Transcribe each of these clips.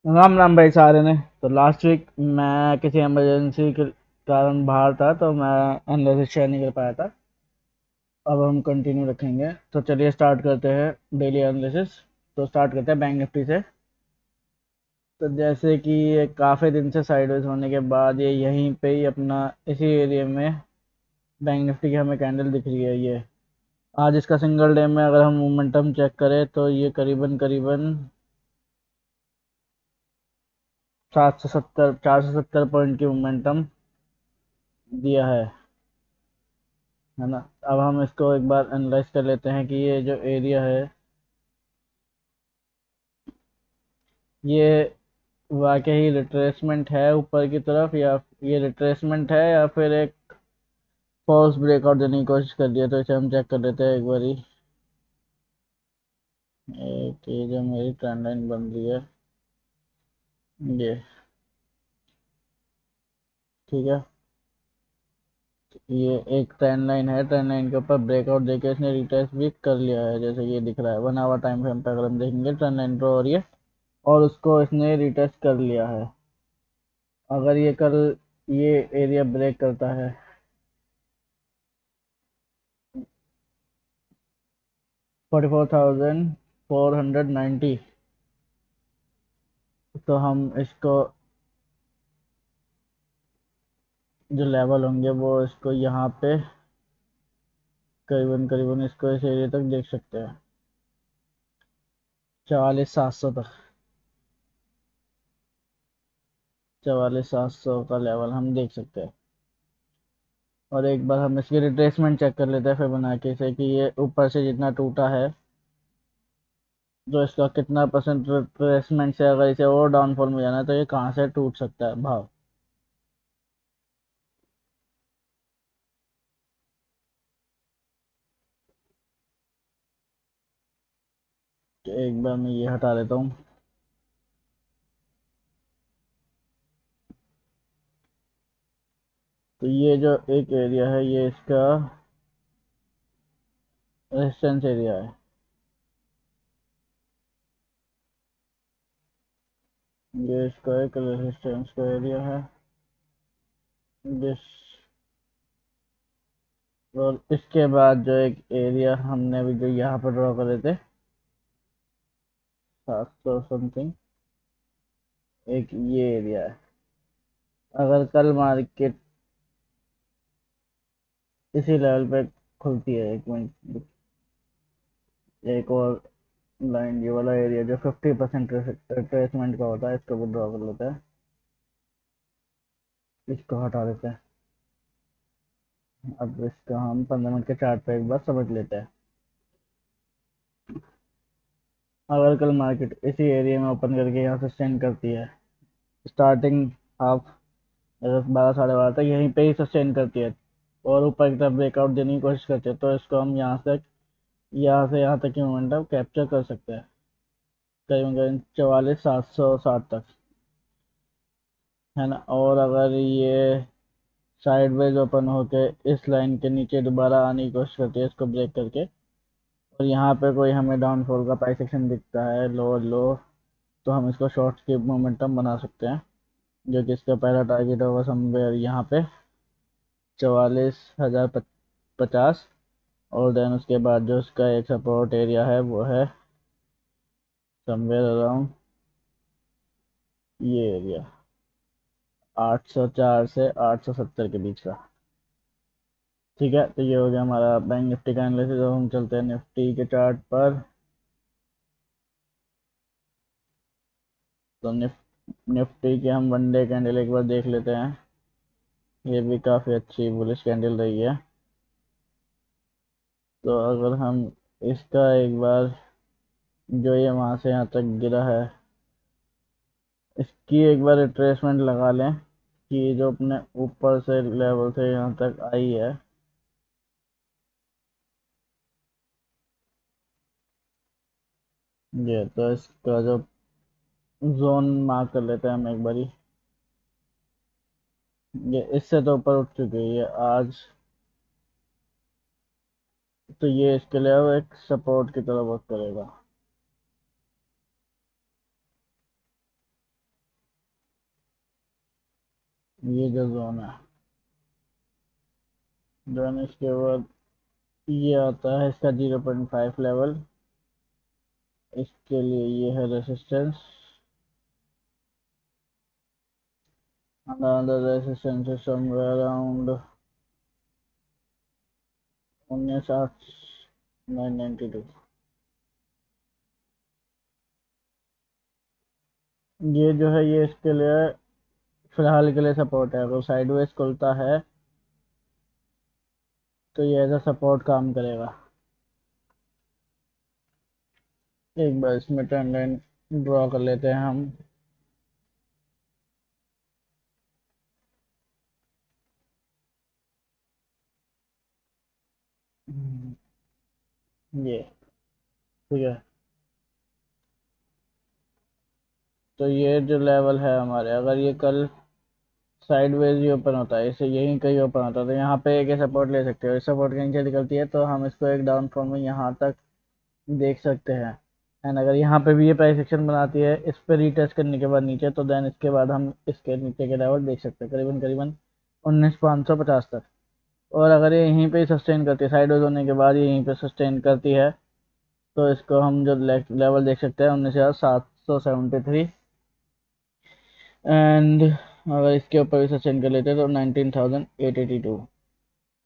राम राम भाई सारे ने। तो लास्ट वीक मैं किसी इमरजेंसी के कारण बाहर था, तो मैं एनालिसिस शेयर नहीं कर पाया था। अब हम कंटिन्यू रखेंगे, तो चलिए स्टार्ट करते हैं डेली एनालिसिस। तो स्टार्ट करते हैं बैंक निफ्टी से। तो जैसे कि ये काफ़ी दिन से साइडवेज होने के बाद ये यहीं पे ही अपना इसी एरिया में बैंक निफ्टी की हमें कैंडल दिख रही है। ये आज इसका सिंगल डे में अगर हम मोमेंटम चेक करें तो ये करीबन करीबन 770 470 पॉइंट की मोमेंटम दिया है ना। अब हम इसको एक बार एनालाइज कर लेते हैं कि ये जो एरिया है ये वाकई रिट्रेसमेंट है ऊपर की तरफ, या ये रिट्रेसमेंट है या फिर एक फॉल्स ब्रेकआउट देने की कोशिश कर दिया। तो इसे हम चेक कर लेते हैं एक बारी। एक ये जो मेरी ट्रेंड लाइन बन रही है ये, ठीक है। ये एक ट्रेंड लाइन है, ट्रेंड लाइन के ऊपर ब्रेकआउट देके इसने रिटेस्ट भी कर लिया है, जैसे कि ये दिख रहा है। 1 आवर टाइम फ्रेम पे अगर हम देखेंगे ट्रेंड लाइन ड्रॉ हो रही है और उसको इसने रिटेस्ट कर लिया है। अगर ये कल ये एरिया ब्रेक करता है 44,490, तो हम इसको जो लेवल होंगे वो इसको यहाँ पे करीबन करीबन इसको इस एरिया तक देख सकते हैं, 44,700 तक। 44,700 का लेवल हम देख सकते हैं। और एक बार हम इसकी रिट्रेसमेंट चेक कर लेते हैं फिर बना के से कि ये ऊपर से जितना टूटा है, जो इसका कितना परसेंट रिट्रेसमेंट से अगर इसे और डाउनफॉल में जाना है तो ये कहाँ से टूट सकता है भाव। तो एक बार मैं ये हटा देता हूँ। तो ये जो एक एरिया है ये इसका रेजिस्टेंस एरिया है। ये इसका एक रेजिस्टेंस का एरिया है जिस, और इसके बाद जो एक एरिया हमने अभी जो यहाँ पर ड्रॉ करे थे 700 समथिंग, एक ये एरिया है। अगर कल मार्केट इसी लेवल पे खुलती है, एक मिनट, एक और लाइन ये वाला एरिया जो 50% रिट्रेसमेंट का होता है इसको भी ड्रॉ कर लेते हैं। इसको हटा देते हैं। अब इसका हम 15 मिनट के चार्ट पे एक बार समझ लेते हैं। अगर कल मार्केट इसी एरिया में ओपन करके यहाँ से सस्टेन करती है, स्टार्टिंग हाफ 12 साढ़े 12 तक यहीं पे ही सस्टेन करती है और ऊपर की तरफ ब्रेकआउट देने की कोशिश करते हैं, तो इसको हम यहाँ से यहाँ तक की मोमेंटम कैप्चर कर सकते हैं, करीबन करीबन 44,760 तक, है ना। और अगर ये साइडवेज ओपन होके इस लाइन के नीचे दोबारा आने की कोशिश करती है इसको ब्रेक करके, और यहाँ पे कोई हमें डाउनफॉल का प्राइस एक्शन दिखता है लोअर लो, तो हम इसको शॉर्ट की मोमेंटम बना सकते हैं, जो कि इसका पहला टारगेट होगा समवेयर यहाँ पे 44,050। और देन उसके बाद जो उसका एक सपोर्ट एरिया है वो है समवेयर अराउंड ये एरिया 804 से 870 के बीच का। ठीक है, तो ये हो गया हमारा बैंक निफ्टी का एनालिसिस। अब हम चलते हैं निफ्टी के चार्ट पर। तो निफ्टी की हम वन डे कैंडल एक बार देख लेते हैं। ये भी काफ़ी अच्छी बुलिश कैंडल रही है। तो अगर हम इसका एक बार जो ये वहाँ से यहाँ तक गिरा है इसकी एक बार रिट्रेसमेंट लगा लें कि जो अपने ऊपर से लेवल से यहाँ तक आई है, ये तो इसका जो जोन मार्क कर लेते हैं हम एक बारी। ये इससे तो ऊपर उठ चुकी है ये आज, तो ये इसके लिए अब एक सपोर्ट की तरह वर्क करेगा। ये जो जोन है, जोन इसके बाद ये आता है इसका 0.5 लेवल। इसके लिए ये है resistance, another resistance is somewhere around 19,992। ये जो है ये इसके लिए फिलहाल के लिए सपोर्ट है। अगर साइडवेज खुलता है तो ये एज अ सपोर्ट काम करेगा। एक बार इसमें ट्रेंड लाइन ड्रॉ कर लेते हैं हम। ये ठीक है, तो ये जो लेवल है हमारे, अगर ये कल साइडवेज ही ओपन होता है, इसे यहीं कहीं ओपन होता है, तो यहाँ पे एक सपोर्ट ले सकते हो। इस सपोर्ट के नीचे निकलती है तो हम इसको एक डाउन फॉर्म में यहाँ तक देख सकते हैं। एंड अगर यहाँ पे भी ये प्राइस एक्शन बनाती है इस पे रीटेस्ट करने के बाद नीचे, तो देन इसके बाद हम इसके नीचे के लेवल देख सकते हैं करीबन करीबन 19,550 तक। और अगर ये यहीं पे सस्टेन करती है, साइडवेज होने के बाद ये यहीं पे सस्टेन करती है, तो इसको हम जो लेवल देख सकते हैं 19,773। एंड अगर इसके ऊपर भी सस्टेन कर लेते हैं तो 19,882।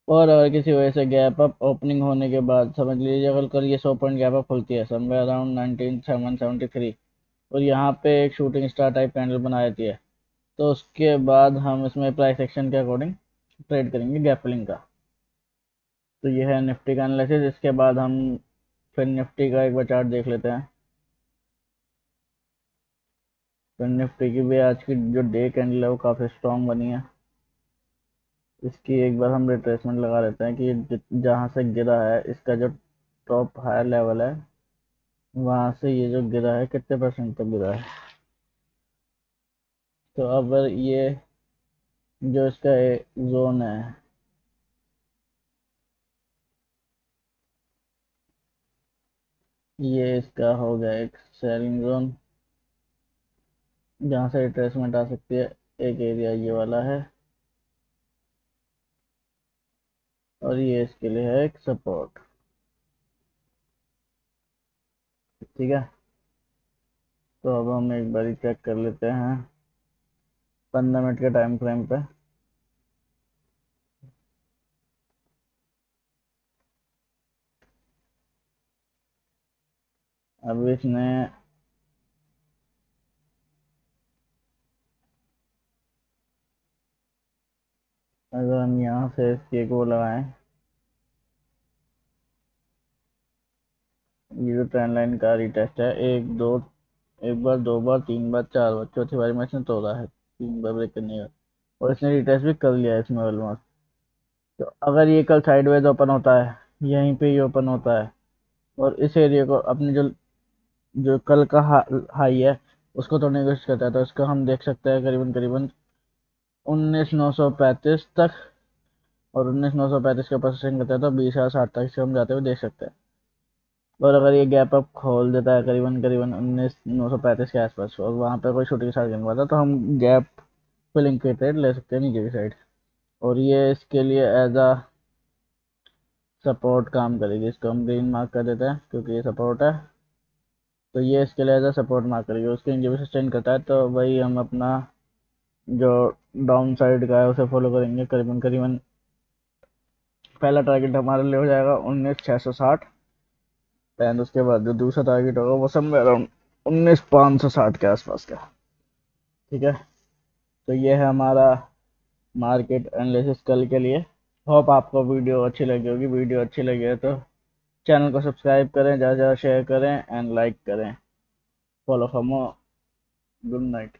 और अगर किसी वजह से गैप अप ओपनिंग होने के बाद, समझ लीजिए अगर कल ये 100 पॉइंट गैप अप खुलती है समवेयर अराउंड 19,773 और यहाँ पे एक शूटिंग स्टार टाइप कैंडल बना देती है, तो उसके बाद हम इसमें प्राइस एक्शन के अकॉर्डिंग ट्रेड करेंगे गैप फिलिंग का। तो ये है निफ्टी का एनालिसिस। इसके बाद हम फिर निफ्टी का एक बार चार्ट देख लेते हैं। फिर निफ्टी की भी आज की जो डे कैंडल है वो काफ़ी स्ट्रॉन्ग बनी है। इसकी एक बार हम रिट्रेसमेंट लगा लेते हैं कि जहाँ से गिरा है इसका जो टॉप हायर लेवल है, वहां से ये जो गिरा है कितने परसेंट तक गिरा है। तो अब ये जो इसका जोन है, ये इसका हो गया एक सेलिंग जोन जहाँ से रिट्रेसमेंट आ सकती है। एक एरिया ये वाला है और ये इसके लिए है एक सपोर्ट। ठीक है, तो अब हम एक बार चेक कर लेते हैं 15 मिनट के टाइम फ्रेम पे। अब इसने अगर हम यहाँ से इसके एक वो लगाएं, ये जो ट्रेंड लाइन का रिटेस्ट है, एक बार, दो बार, तीन बार, चार बार, चौथी बार में इसने तोड़ा है 3 बार ब्रेक करने का, और इसने रिटेस्ट भी कर लिया है इसमें ऑलमोस्ट। तो अगर ये कल साइडवेज ओपन होता है, यहीं पे ये ओपन होता है और इस एरिया को अपने जो जो कल का हाई है उसको तोड़ने की कोशिश करता है, तो इसको हम देख सकते हैं करीबन करीबन 19,935 तक। और 19,935 के ऊपर सस्टेन करता है तो 20,060 तक से हम जाते हुए देख सकते हैं। और अगर ये गैप अप खोल देता है करीबन करीबन 19,935 के आसपास और वहाँ पे कोई शूटिंग स्टार करने वाला, तो हम गैप फिलिंग के ट्रेड ले सकते हैं नीचे की साइड। और ये इसके लिए एज अ सपोर्ट काम करेगी। इसको हम ग्रीन मार्क कर देते हैं क्योंकि ये सपोर्ट है। तो ये इसके लिए एज अ सपोर्ट मार्क करेगी, उसके नीचे भी सस्टेन करता है तो वही हम अपना जो डाउन साइड का है उसे फॉलो करेंगे। करीबन करीबन पहला टारगेट हमारे लिए हो जाएगा 19,660 एंड उसके बाद जो दूसरा टारगेट होगा वो सब अराउंड 19,560 के आसपास का। ठीक है, तो ये है हमारा मार्केट एनालिसिस कल के लिए। होप आपको वीडियो अच्छी लगी होगी। वीडियो अच्छी लगी है तो चैनल को सब्सक्राइब करें, ज़्यादा से ज़्यादा शेयर करें एंड लाइक करें। Follow for more. Good night.